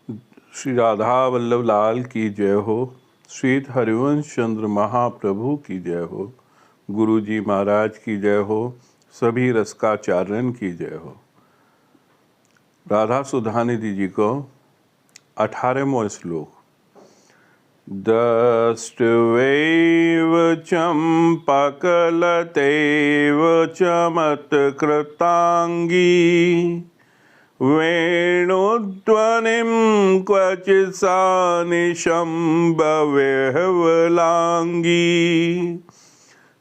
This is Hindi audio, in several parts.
श्री राधा वल्लभ लाल की जय हो। श्री हरिवंश चंद्र महाप्रभु की जय हो। गुरु जी महाराज की जय हो। सभी रसकाचार्यन की जय हो। राधा सुधानिधि जी को 18वां श्लोक। दष्ट्वेव चंपकलतेव चमत्कृतांगी वेणुध्वनिं क्वचित् सा निशम्बविह्वलाङ्गी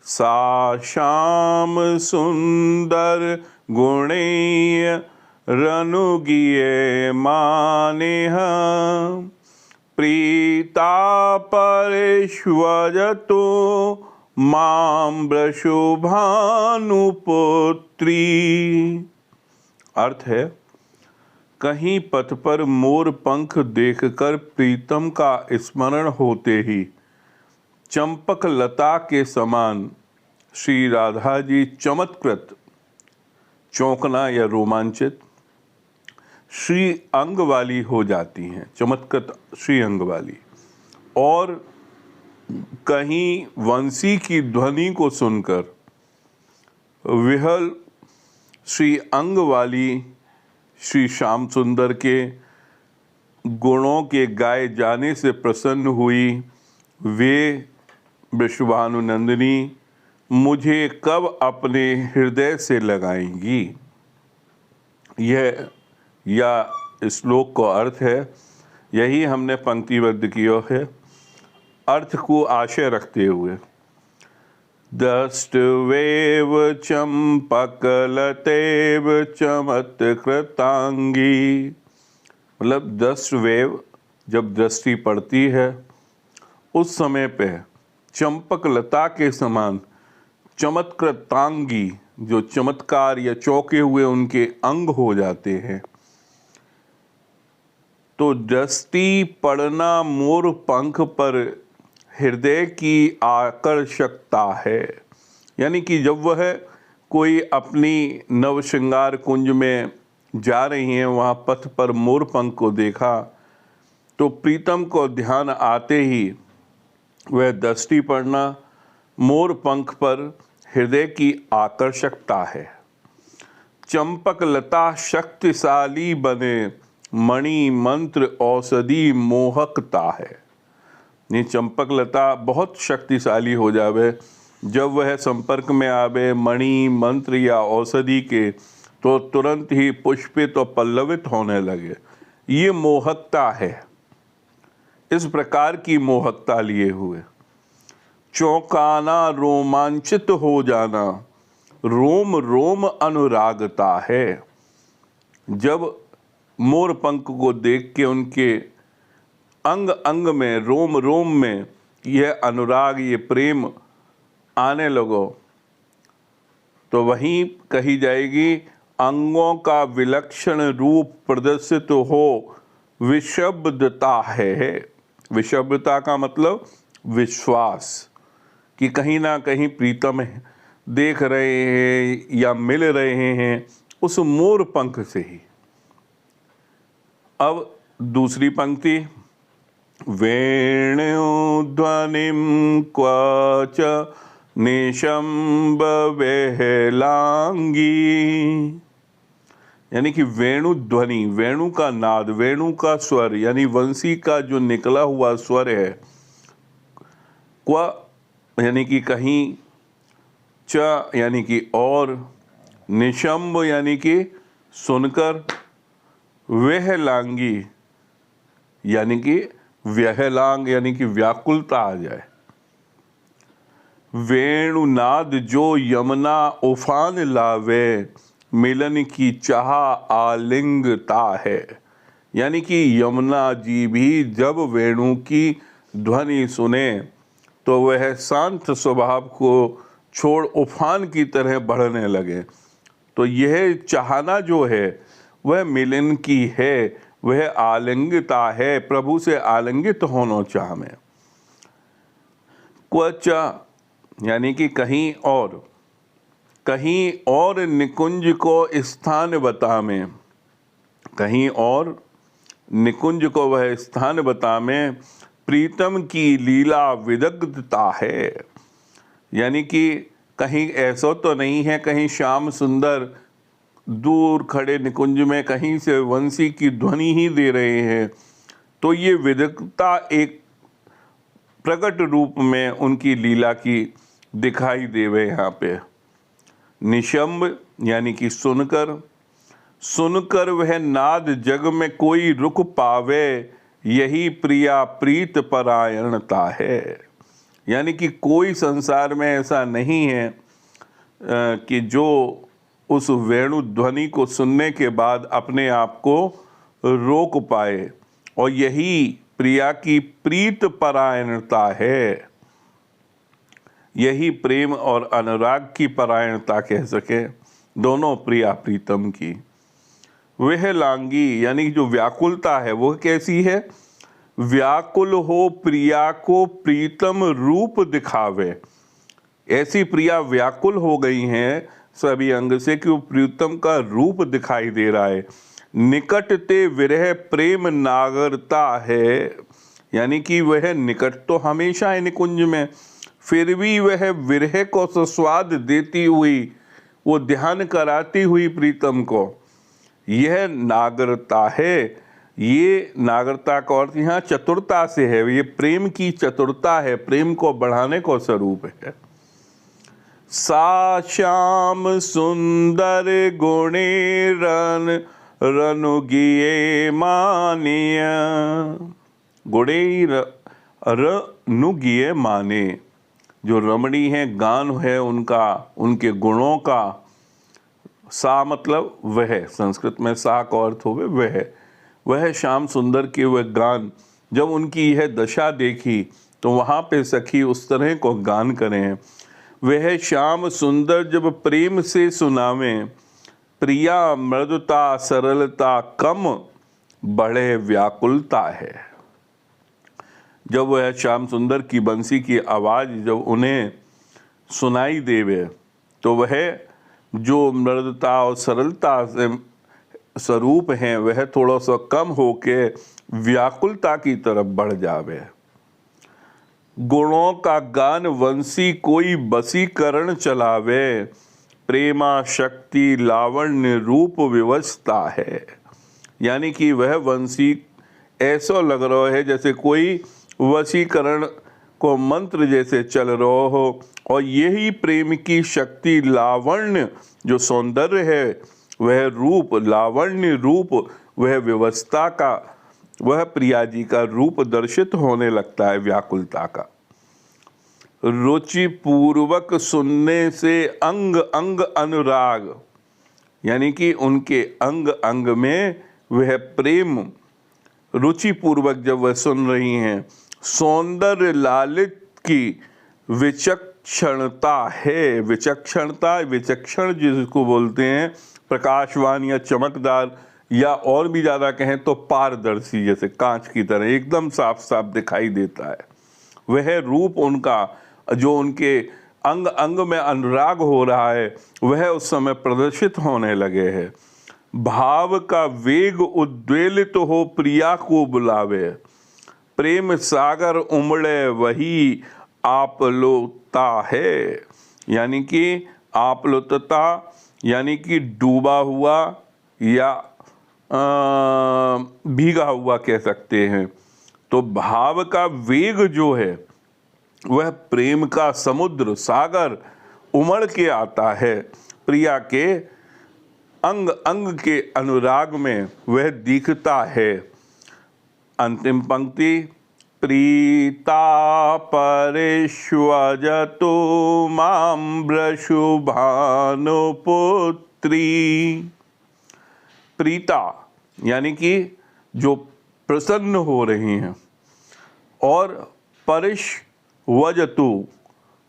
सा श्याम सुंदर गुणैरनुगीयमानेह प्रीता परिष्वजतो मां वृषभानुपुत्री। अर्थ है, कहीं पथ पर मोर पंख देखकर प्रीतम का स्मरण होते ही चंपक लता के समान श्री राधा जी चमत्कृत, चौंकना या रोमांचित श्री अंग वाली हो जाती हैं, चमत्कृत श्री अंग वाली। और कहीं वंशी की ध्वनि को सुनकर विहल श्री अंग वाली श्री श्याम सुंदर के गुणों के गाए जाने से प्रसन्न हुई वे वृषभानुनंदिनी मुझे कब अपने हृदय से लगाएंगी। यह या श्लोक का अर्थ है। यही हमने पंक्तिबद्ध किया है, अर्थ को आशय रखते हुए। दष्ट्वेव चंपकलतेव चमत्कृतांगी, मतलब दष्ट्वेव जब दृष्टि पड़ती है उस समय पे चंपक लता के समान चमत्कृतांगी, जो चमत्कार या चौंके हुए उनके अंग हो जाते हैं। तो दृष्टि पड़ना मोर पंख पर हृदय की आकर्षकता है। यानी कि जब वह कोई अपनी नव श्रृंगार कुंज में जा रही हैं, वहाँ पथ पर मोर पंख को देखा तो प्रीतम को ध्यान आते ही वह दृष्टि पड़ना मोर पंख पर हृदय की आकर्षकता है। चंपक लता शक्तिशाली बने मणि मंत्र औषधि मोहकता है। ये चंपक लता बहुत शक्तिशाली हो जावे, जब वह संपर्क में आवे मणि मंत्र या औषधि के तो तुरंत ही पुष्पित और पल्लवित होने लगे। ये मोहकता है, इस प्रकार की मोहकता लिए हुए। चौंकाना, रोमांचित हो जाना, रोम रोम अनुरागता है। जब मोर पंख को देख के उनके अंग अंग में, रोम रोम में यह अनुराग, ये प्रेम आने लगो तो वहीं कही जाएगी अंगों का विलक्षण रूप प्रदर्शित हो विशब्दता है। विशब्दता का मतलब विश्वास कि कहीं ना कहीं प्रीतम देख रहे हैं या मिल रहे हैं उस मोर पंख से ही। अब दूसरी पंक्ति। वेणुध्वनिं क्वच निशम्बविह्वलाङ्गी, यानी कि वेणु ध्वनि, वेणु का नाद, वेणु का स्वर यानी वंशी का जो निकला हुआ स्वर है। क्व यानी कि कहीं, च यानी कि और, निशम्ब यानी कि सुनकर, विह्वलांगी यानी कि व्यहलांग यानी कि व्याकुलता आ जाए। वेणुनाद जो यमुना उफान लावे मिलन की चाह आलिंगता है। यानी कि यमुना जी भी जब वेणु की ध्वनि सुने तो वह शांत स्वभाव को छोड़ उफान की तरह बढ़ने लगे। तो यह चाहना जो है वह मिलन की है, वह आलिंगिता है, प्रभु से आलिंगित होना चाह में। क्वच यानी कि कहीं और निकुंज को स्थान बता में, कहीं और निकुंज को वह स्थान बतावें, प्रीतम की लीला विदग्धता है। यानी कि कहीं ऐसा तो नहीं है कहीं श्याम सुंदर दूर खड़े निकुंज में कहीं से वंशी की ध्वनि ही दे रहे हैं, तो ये विदग्धता एक प्रकट रूप में उनकी लीला की दिखाई देवे यहाँ पे। निशंब यानी कि सुनकर वह नाद जग में कोई रुक पावे, यही प्रिया प्रीत परायणता है। यानी कि कोई संसार में ऐसा नहीं है कि जो उस वेणु ध्वनि को सुनने के बाद अपने आप को रोक पाए, और यही प्रिया की प्रीत परायणता है, यही प्रेम और अनुराग की परायणता कह सके, दोनों प्रिया प्रीतम की। वह लांगी यानी जो व्याकुलता है वो कैसी है, व्याकुल हो प्रिया को प्रीतम रूप दिखावे। ऐसी प्रिया व्याकुल हो गई हैं सभी अंग से कि वो प्रीतम का रूप दिखाई दे रहा है। निकट ते विरह प्रेम नागरता है, यानी कि वह निकट तो हमेशा है निकुंज में, फिर भी वह विरह को सुस्वाद देती हुई, वो ध्यान कराती हुई प्रीतम को, यह नागरता है। ये नागरता का अर्थ यहाँ चतुरता से है, ये प्रेम की चतुरता है, प्रेम को बढ़ाने को स्वरूप है। सा श्याम सुंदर गुणे रनुगिए मानिया, गुणे रनुगिए माने, जो रमणी है गान है उनका, उनके गुणों का। सा मतलब वह, संस्कृत में सा का अर्थ होवे वह श्याम सुंदर के वह गान, जब उनकी यह दशा देखी तो वहाँ पे सखी उस तरह को गान करें। वह श्याम सुंदर जब प्रेम से सुनावें, प्रिया मृदुता सरलता कम बढ़े व्याकुलता है। जब वह श्याम सुंदर की बंसी की आवाज़ जब उन्हें सुनाई देवे, तो वह जो मृदुता और सरलता से स्वरूप हैं वह थोड़ा सा कम होके व्याकुलता की तरफ बढ़ जावे। गुणों का गान वंशी कोई बसीकरण चलावे, प्रेमा शक्ति लावण्य रूप विवशता है। यानी कि वह वंशी ऐसा लग रहा है जैसे कोई वशीकरण को मंत्र जैसे चल रहा हो, और यही प्रेम की शक्ति लावण्य जो सौंदर्य है, वह रूप लावण्य रूप, वह व्यवस्था का, वह प्रिया जी का रूप दर्शित होने लगता है व्याकुलता का। रुचि पूर्वक सुनने से अंग अंग अनुराग, यानी कि उनके अंग अंग में वह प्रेम रुचि पूर्वक जब वह सुन रही हैं, सौंदर्य लालित की विचक्षणता है। विचक्षणता, विचक्षण जिसको बोलते हैं प्रकाशवान या चमकदार, या और भी ज़्यादा कहें तो पारदर्शी, जैसे कांच की तरह एकदम साफ साफ दिखाई देता है। वह रूप उनका जो उनके अंग अंग में अनुराग हो रहा है, वह उस समय प्रदर्शित होने लगे हैं। भाव का वेग उद्वेलित हो प्रिया को बुलावे, प्रेम सागर उमड़े वही आपलोता है। यानी कि आपलोतता यानी कि डूबा हुआ या भीगा हुआ कह सकते हैं। तो भाव का वेग जो है वह प्रेम का समुद्र सागर उमड़ के आता है, प्रिया के अंग अंग के अनुराग में वह दिखता है। अंतिम पंक्ति, प्रीता परिष्वजतु मां वृषभानुपुत्री। प्रीता यानी कि जो प्रसन्न हो रही हैं, और परिष्वजतु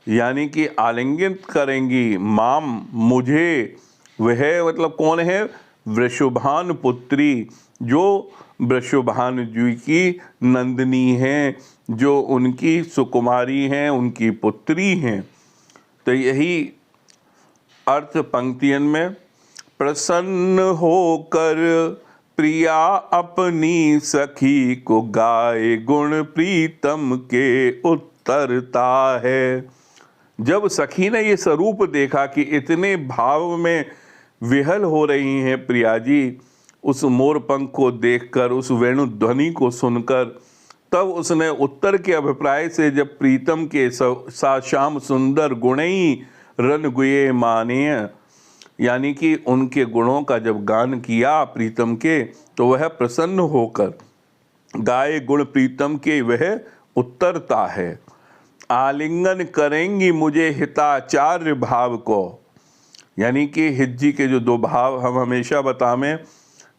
यानी कि आलिंगित करेंगी, माम मुझे, वह मतलब कौन है, वृषभानु पुत्री, जो वृषभानु जी की नंदिनी हैं, जो उनकी सुकुमारी हैं, उनकी पुत्री हैं। तो यही अर्थ पंक्तियन में, प्रसन्न होकर प्रिया अपनी सखी को गाए गुण प्रीतम के उत्तरता है। जब सखी ने ये स्वरूप देखा कि इतने भाव में विहल हो रही हैं प्रिया जी, उस मोर पंख को देखकर, उस वेणु ध्वनि को सुनकर, तब उसने उत्तर के अभिप्राय से जब प्रीतम के सा श्याम सुंदर गुणई रन गुये मानेय, यानी कि उनके गुणों का जब गान किया प्रीतम के, तो वह प्रसन्न होकर गाए गुण प्रीतम के वह उत्तरता है। आलिंगन करेंगी मुझे हिताचार्य भाव को, यानी कि हित जी के जो दो भाव हम हमेशा बतावें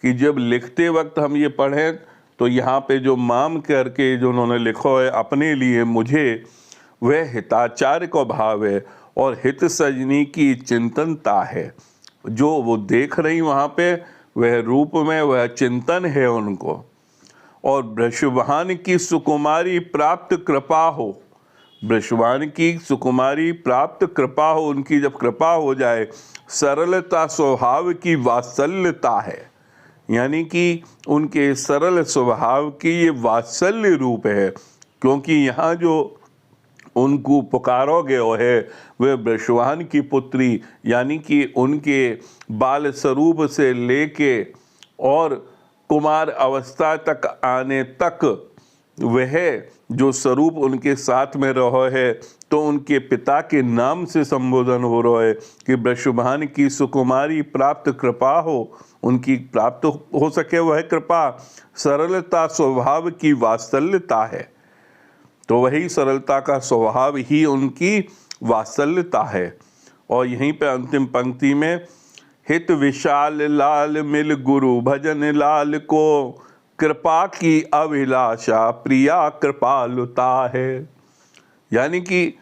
कि जब लिखते वक्त हम ये पढ़ें तो यहाँ पे जो माम करके जो उन्होंने लिखा है अपने लिए मुझे, वह हिताचार्य को भाव है और हित सजनी की चिंतनता है। जो वो देख रही वहाँ पे वह रूप में वह चिंतन है उनको। और वृषभान की सुकुमारी प्राप्त कृपा हो, वृषभान की सुकुमारी प्राप्त कृपा हो, उनकी जब कृपा हो जाए, सरलता स्वभाव की वात्सल्यता है, यानी कि उनके सरल स्वभाव की ये वात्सल्य रूप है। क्योंकि यहाँ जो उनको पुकारोगे है वह वृषभान की पुत्री, यानी कि उनके बाल स्वरूप से लेके और कुमार अवस्था तक आने तक वह जो स्वरूप उनके साथ में रहो है, तो उनके पिता के नाम से संबोधन हो रहा है कि वृषभान की सुकुमारी प्राप्त कृपा हो, उनकी प्राप्त हो सके वह कृपा, सरलता स्वभाव की वात्सल्यता है। तो वही सरलता का स्वभाव ही उनकी वात्सल्यता है। और यहीं पे अंतिम पंक्ति में हित विशाल लाल मिल गुरु भजन लाल को, कृपा की अभिलाषा प्रिया कृपालुता है। यानी कि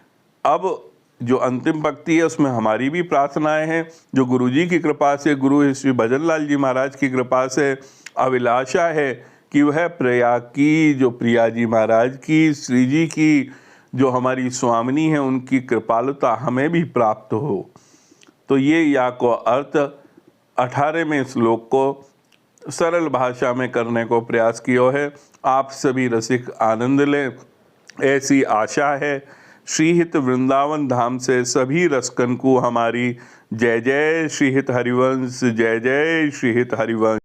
अब जो अंतिम पंक्ति है उसमें हमारी भी प्रार्थनाएं हैं, जो गुरु जी की कृपा से, गुरु श्री भजन लाल जी महाराज की कृपा से अभिलाषा है कि वह प्रिया की, जो प्रिया जी महाराज की, श्री जी की जो हमारी स्वामिनी है, उनकी कृपालुता हमें भी प्राप्त हो। तो ये या को अर्थ 18वें श्लोक को सरल भाषा में करने को प्रयास किया है। आप सभी रसिक आनंद लें, ऐसी आशा है। श्रीहित वृंदावन धाम से सभी रसकन को हमारी जय जय श्रीहित हरिवंश, जय जय श्रीहित हरिवंश।